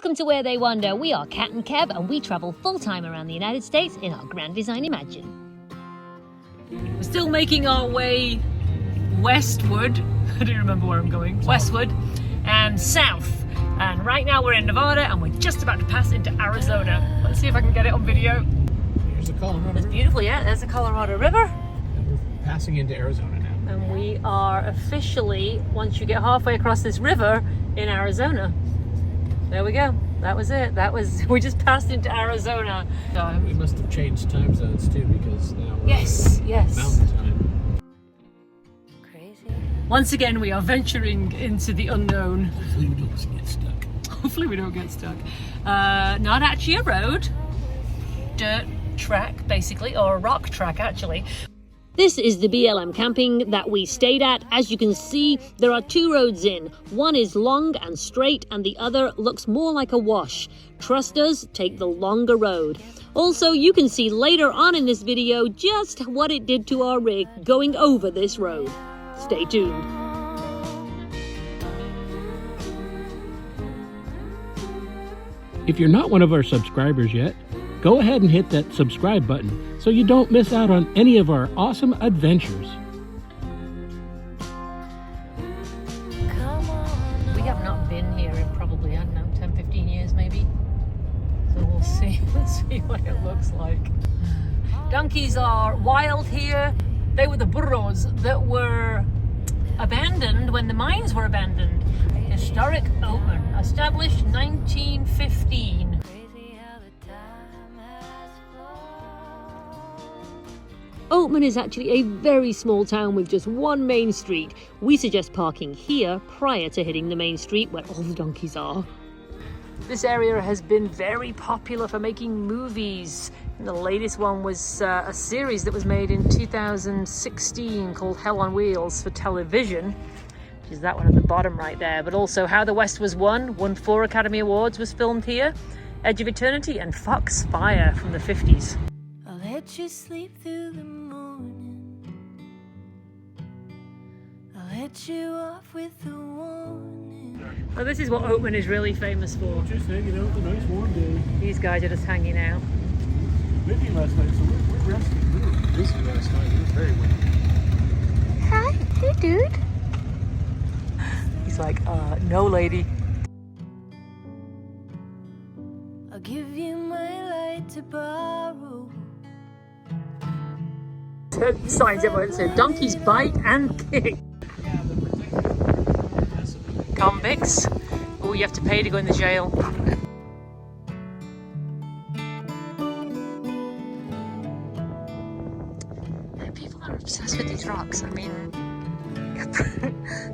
Welcome to Where They Wander. We are Kat and Kev, and we travel full-time around the United States in our Grand Design Imagine. We're still making our way westward. I don't remember where I'm going. Westward and south. And right now we're in Nevada, and we're just about to pass into Arizona. Let's see if I can get it on video. Here's the Colorado It's beautiful, yeah. There's the Colorado River. And we're passing into Arizona now. And we are officially, once you get halfway across this river, in Arizona. There we go. That was it. We just passed into Arizona. We must have changed time zones too, because now we're yes. mountain time. Crazy. Once again, we are venturing into the unknown. Hopefully we don't get stuck. Hopefully we don't get stuck. Not actually a road. Dirt track, basically, or a rock track, actually. This is the BLM camping that we stayed at. As you can see, there are two roads in. One is long and straight, and the other looks more like a wash. Trust us, take the longer road. Also, you can see later on in this video just what it did to our rig going over this road. Stay tuned. If you're not one of our subscribers yet, go ahead and hit that subscribe button so you don't miss out on any of our awesome adventures. We have not been here in probably, I don't know, 10, 15 years maybe. So we'll see. Let's see what it looks like. Donkeys are wild here. They were the burros that were abandoned when the mines were abandoned. Historic Oatman, established 1915. Oatman is actually a very small town with just one main street. We suggest parking here prior to hitting the main street where all the donkeys are. This area has been very popular for making movies. And the latest one was a series that was made in 2016 called Hell on Wheels for television, which is that one at the bottom right there. But also How the West Was won 4 Academy Awards, was filmed here. Edge of Eternity and Foxfire from the 50s. I'll let you sleep through the morning. I'll let you off with a warning. Well, this is what Oatman is really famous for. Just hanging out, a nice warm day. These guys are just hanging out. Windy last night, so we're resting. We were busy last night. It was very windy. Hi, hey dude. He's like, no lady. I'll give you my light to borrow. Signs everywhere that say donkeys bite and kick. Convicts. Oh, you have to pay to go in the jail. People are obsessed with these rocks. I mean, you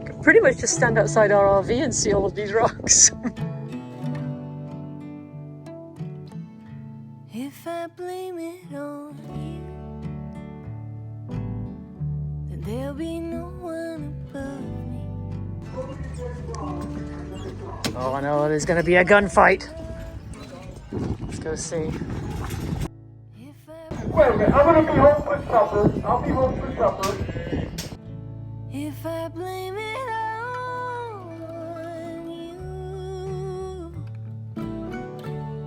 can pretty much just stand outside our RV and see all of these rocks. If I blame it on you, then there'll be no one above me. Oh, I know, there's going to be a gunfight. Let's go see. Wait a minute, I'm gonna be home for supper. I'll be home for supper. If I blame it on you,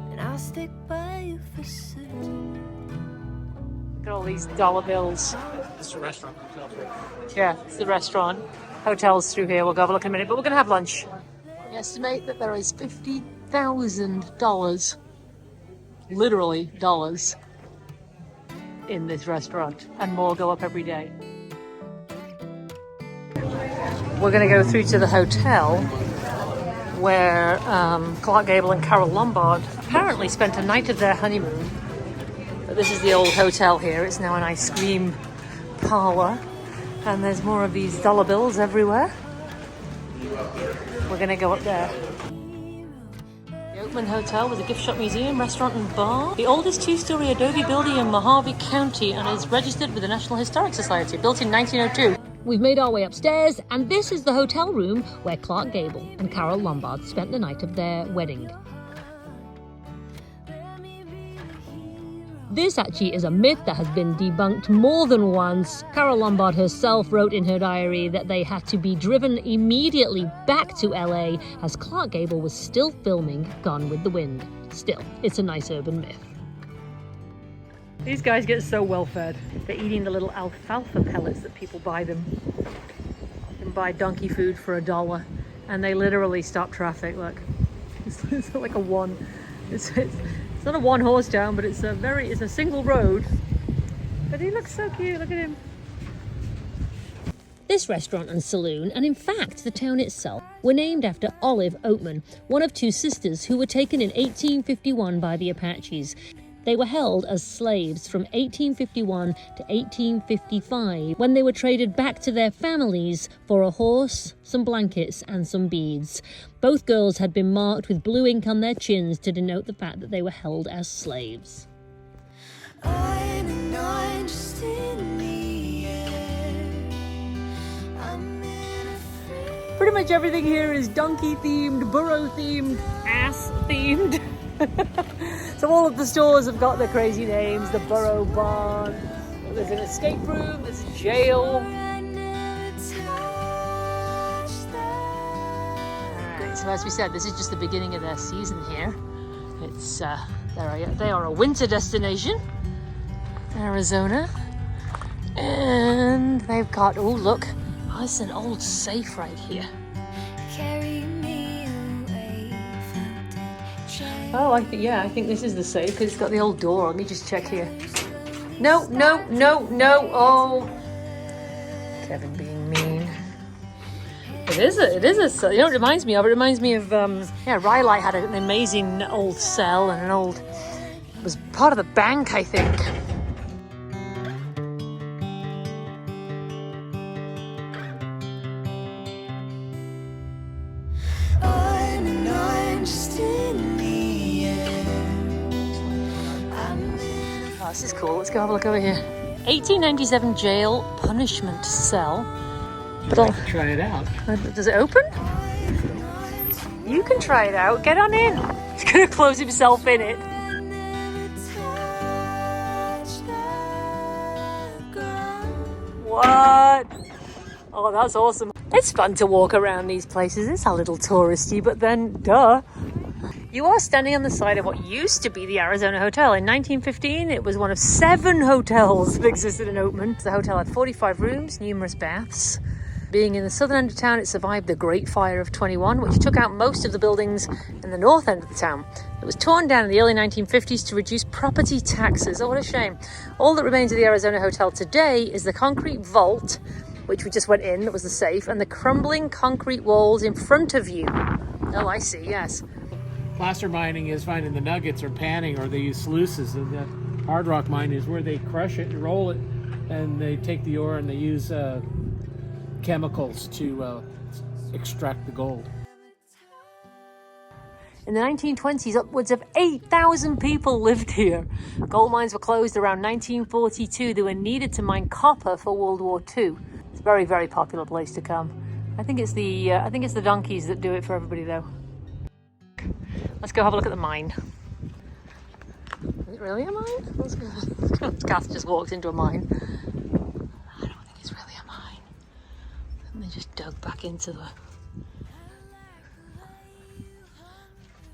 then I'll stick by you for certain. Look at all these dollar bills. It's a restaurant. Yeah, it's the restaurant. Hotels through here. We'll go have a look in a minute, but we're going to have lunch. We estimate that there is $50,000, literally dollars, in this restaurant, and more go up every day. We're going to go through to the hotel where Clark Gable and Carole Lombard apparently spent a night of their honeymoon. But this is the old hotel here. It's now an ice cream parlor, and there's more of these dollar bills everywhere. We're going to go up there. The Oatman Hotel was a gift shop, museum, restaurant and bar. The oldest two-story adobe building in Mojave County and is registered with the National Historic Society, built in 1902. We've made our way upstairs, and this is the hotel room where Clark Gable and Carole Lombard spent the night of their wedding. This actually is a myth that has been debunked more than once. Carole Lombard herself wrote in her diary that they had to be driven immediately back to LA as Clark Gable was still filming Gone with the Wind. Still, it's a nice urban myth. These guys get so well fed. They're eating the little alfalfa pellets that people buy them. You can buy donkey food for $1 and they literally stop traffic. Look, it's like a one. It's not a one horse town, but it's a single road. But he looks so cute, look at him. This restaurant and saloon, and in fact the town itself, were named after Olive Oatman, one of two sisters who were taken in 1851 by the Apaches. They were held as slaves from 1851 to 1855 when they were traded back to their families for a horse, some blankets and some beads. Both girls had been marked with blue ink on their chins to denote the fact that they were held as slaves. Pretty much everything here is donkey themed, burro themed, ass themed. So all of the stores have got their crazy names. The Burro Barn, there's an escape room, there's a jail. Alright, so as we said, this is just the beginning of their season here. It's they are a winter destination, Arizona. And they've got, oh look, oh, it's an old safe right here. Oh, I think this is the safe because it's got the old door. Let me just check here. No. Oh, Kevin being mean. It is a. You know what it reminds me of? It reminds me of Rhyolite had an amazing old cell and it was part of the bank, I think. This is cool. Let's go have a look over here. 1897 jail punishment cell. But I'll try it out. Does it open? You can try it out. Get on in. He's going to close himself in it. What? Oh, that's awesome. It's fun to walk around these places. It's a little touristy, but then, duh. You are standing on the side of what used to be the Arizona Hotel. In 1915, it was one of 7 hotels that existed in Oatman. The hotel had 45 rooms, numerous baths. Being in the southern end of town, it survived the Great Fire of 21, which took out most of the buildings in the north end of the town. It was torn down in the early 1950s to reduce property taxes. Oh, what a shame. All that remains of the Arizona Hotel today is the concrete vault, which we just went in, that was the safe, and the crumbling concrete walls in front of you. Oh, I see, yes. Placer mining is finding the nuggets or panning, or they use sluices. And the hard rock mine is where they crush it and roll it, and they take the ore and they use chemicals to extract the gold. In the 1920s, upwards of 8,000 people lived here. Gold mines were closed around 1942. They were needed to mine copper for World War II. It's a very, very popular place to come. I think it's the donkeys that do it for everybody, though. Let's go have a look at the mine. Is it really a mine? Let's go. Kath just walked into a mine. I don't think it's really a mine. And they just dug back into the...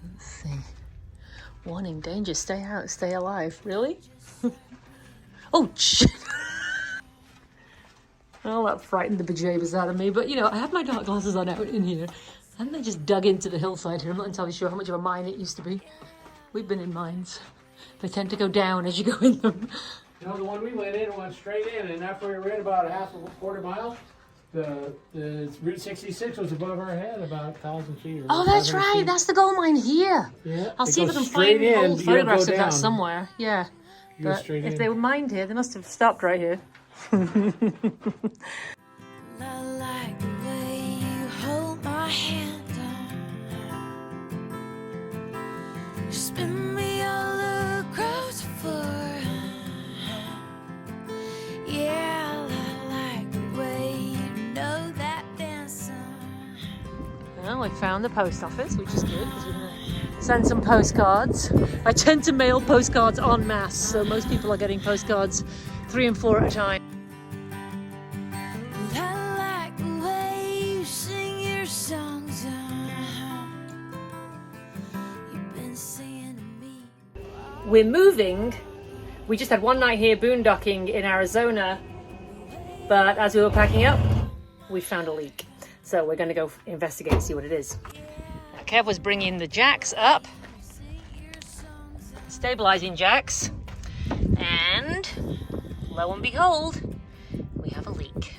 Let's see. Warning, danger, stay out, stay alive. Really? Oh, shit. Oh, that frightened the bejeebers out of me. But, you know, I have my dark glasses on out in here. And they just dug into the hillside here. I'm not entirely sure how much of a mine it used to be. We've been in mines. They tend to go down as you go in them. You know, the one we went in went straight in, and after we were in about a quarter mile, the Route 66 was above our head about 1,000 feet. Oh, that's right. Feet. That's the gold mine here. Yeah. I'll see if I can find old photographs of that somewhere. Yeah. But if they were mined here, they must have stopped right here. Spin me all across the floor. Yeah, I like the way you know that dancer. Well, I found the post office, which is good because we're going to send some postcards. I tend to mail postcards en masse, so most people are getting postcards 3 and 4 at a time. And I like the way you sing your songs. You've been singing to me. We're moving. We just had one night here boondocking in Arizona, but as we were packing up, we found a leak. So we're going to go investigate and see what it is. Now, Kev was bringing the jacks up, stabilizing jacks, and lo and behold, we have a leak.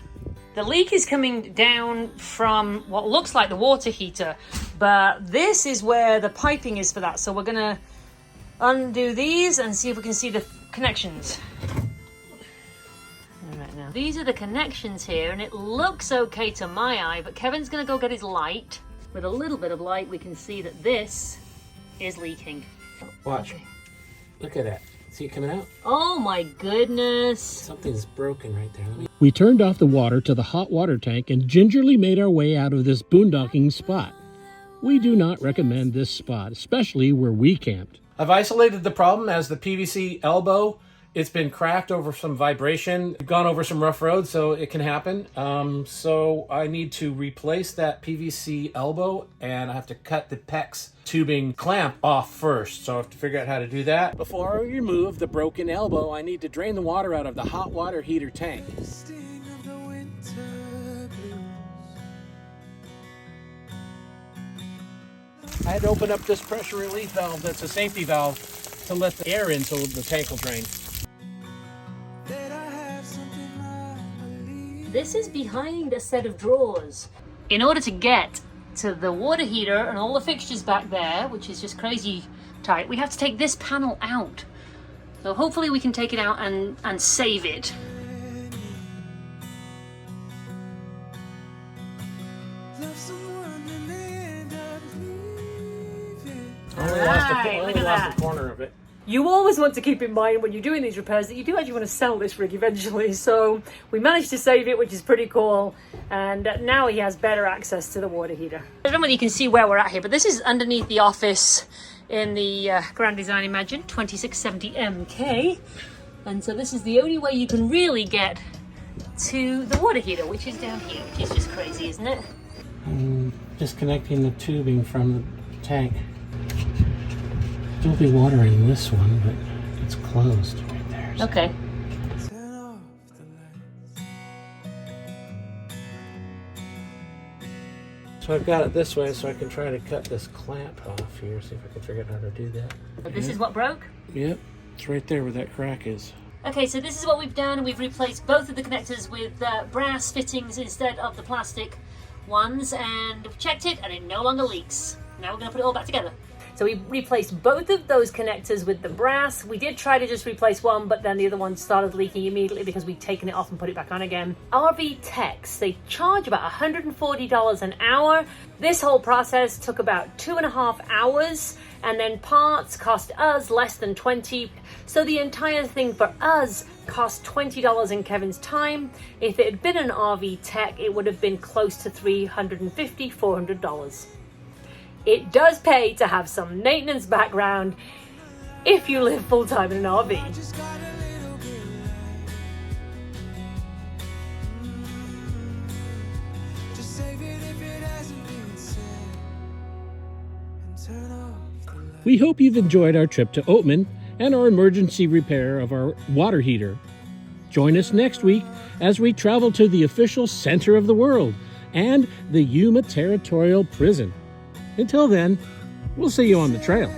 The leak is coming down from what looks like the water heater, but this is where the piping is for that. So we're going to undo these and see if we can see the connections. All right, now these are the connections here, and it looks okay to my eye, but Kevin's gonna go get his light. With a little bit of light, we can see that this is leaking. Watch. Okay. Look at that. See it coming out? Oh my goodness. Something's broken right there. We turned off the water to the hot water tank and gingerly made our way out of this boondocking spot. We do not recommend this spot, especially where we camped. I've isolated the problem as the PVC elbow. It's been cracked over some vibration, gone over some rough roads, so it can happen. So I need to replace that PVC elbow, and I have to cut the PEX tubing clamp off first. So I have to figure out how to do that. Before I remove the broken elbow, I need to drain the water out of the hot water heater tank. I had to open up this pressure relief valve that's a safety valve to let the air in so the tank will drain. This is behind a set of drawers. In order to get to the water heater and all the fixtures back there, which is just crazy tight, we have to take this panel out. So hopefully we can take it out and save it. Only lost the corner of it. You always want to keep in mind when you're doing these repairs that you do actually want to sell this rig eventually. So we managed to save it, which is pretty cool. And now he has better access to the water heater. I don't know whether you can see where we're at here, but this is underneath the office in the Grand Design Imagine 2670 MK. And so this is the only way you can really get to the water heater, which is down here, which is just crazy, isn't it? I'm disconnecting the tubing from the tank. Still be water in this one, but it's closed right there. So. Okay. So I've got it this way so I can try to cut this clamp off here, see if I can figure out how to do that. But this is what broke? Yep, it's right there where that crack is. Okay, so this is what we've done. We've replaced both of the connectors with brass fittings instead of the plastic ones, and we've checked it and it no longer leaks. Now we're going to put it all back together. So we replaced both of those connectors with the brass. We did try to just replace one, but then the other one started leaking immediately because we'd taken it off and put it back on again. RV Techs, they charge about $140 an hour. This whole process took about 2.5 hours, and then parts cost us less than $20. So the entire thing for us cost $20 in Kevin's time. If it had been an RV Tech, it would have been close to $350, $400. It does pay to have some maintenance background if you live full-time in an RV. We hope you've enjoyed our trip to Oatman and our emergency repair of our water heater. Join us next week as we travel to the official center of the world and the Yuma Territorial Prison. Until then, we'll see you on the trail.